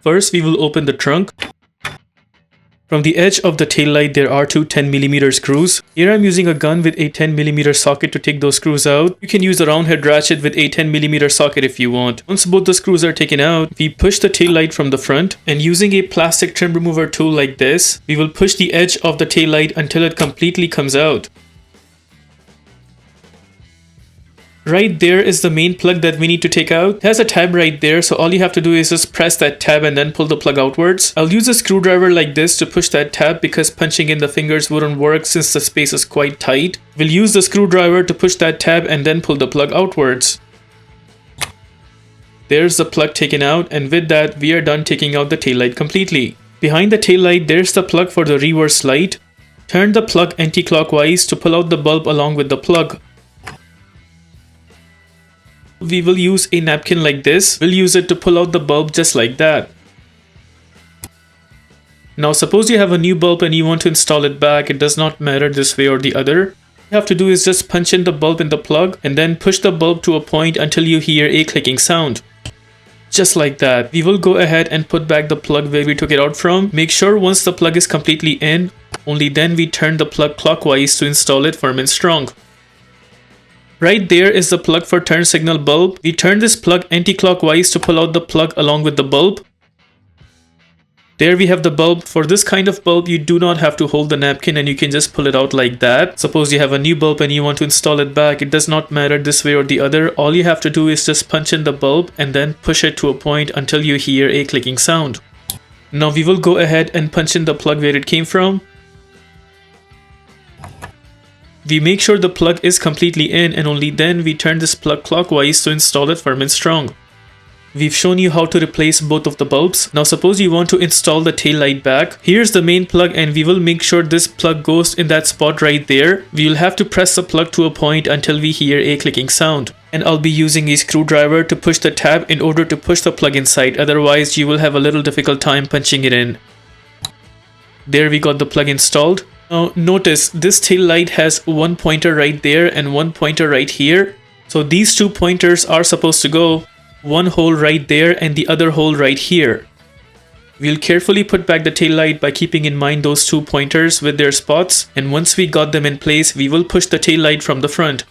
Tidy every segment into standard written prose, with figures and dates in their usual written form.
First, we will open the trunk. From the edge of the taillight, there are two 10mm screws. Here I'm using a gun with a 10mm socket to take those screws out. You can use a round head ratchet with a 10mm socket if you want. Once both the screws are taken out, we push the taillight from the front, and using a plastic trim remover tool like this, we will push the edge of the taillight until it completely comes out. Right there is the main plug that we need to take out. It has a tab right there, so all you have to do is just press that tab and then pull the plug outwards. I'll use a screwdriver like this to push that tab because punching in the fingers wouldn't work since the space is quite tight. We'll use the screwdriver to push that tab and then pull the plug outwards. There's the plug taken out, and with that we are done taking out the taillight completely. Behind the taillight, there's the plug for the reverse light. Turn the plug anti-clockwise to pull out the bulb along with the plug. We will use a napkin like this. We'll use it to pull out the bulb just like that. Now suppose you have a new bulb and you want to install it back. It does not matter this way or the other. All you have to do is just punch in the bulb in the plug and then push the bulb to a point until you hear a clicking sound. Just like that. We will go ahead and put back the plug where we took it out from. Make sure once the plug is completely in, only then we turn the plug clockwise to install it firm and strong. Right there is the plug for turn signal bulb. We turn this plug anti-clockwise to pull out the plug along with the bulb. There we have the bulb. For this kind of bulb, you do not have to hold the napkin and you can just pull it out like that. Suppose you have a new bulb and you want to install it back. It does not matter this way or the other. All you have to do is just punch in the bulb and then push it to a point until you hear a clicking sound. Now we will go ahead and punch in the plug where it came from. We make sure the plug is completely in, and only then we turn this plug clockwise to install it firm and strong. We've shown you how to replace both of the bulbs. Now suppose you want to install the tail light back. Here's the main plug, and we will make sure this plug goes in that spot right there. We will have to press the plug to a point until we hear a clicking sound. And I'll be using a screwdriver to push the tab in order to push the plug inside. Otherwise you will have a little difficult time punching it in. There we got the plug installed. Now notice this tail light has one pointer right there and one pointer right here. So these two pointers are supposed to go one hole right there and the other hole right here. We'll carefully put back the tail light by keeping in mind those two pointers with their spots, and once we got them in place, we will push the tail light from the front.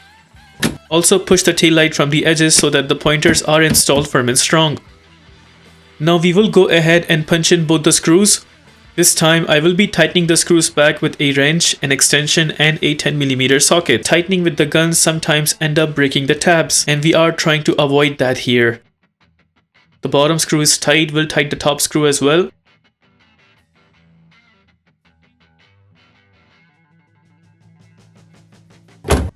Also push the tail light from the edges so that the pointers are installed firm and strong. Now we will go ahead and punch in both the screws. This time I will be tightening the screws back with a wrench, an extension and a 10mm socket. Tightening with the gun sometimes end up breaking the tabs, and we are trying to avoid that here. The bottom screw is tight, we'll tighten the top screw as well.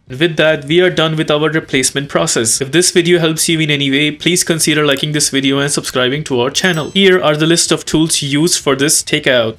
With that, we are done with our replacement process. If this video helps you in any way, please consider liking this video and subscribing to our channel. Here are the list of tools used for this takeout.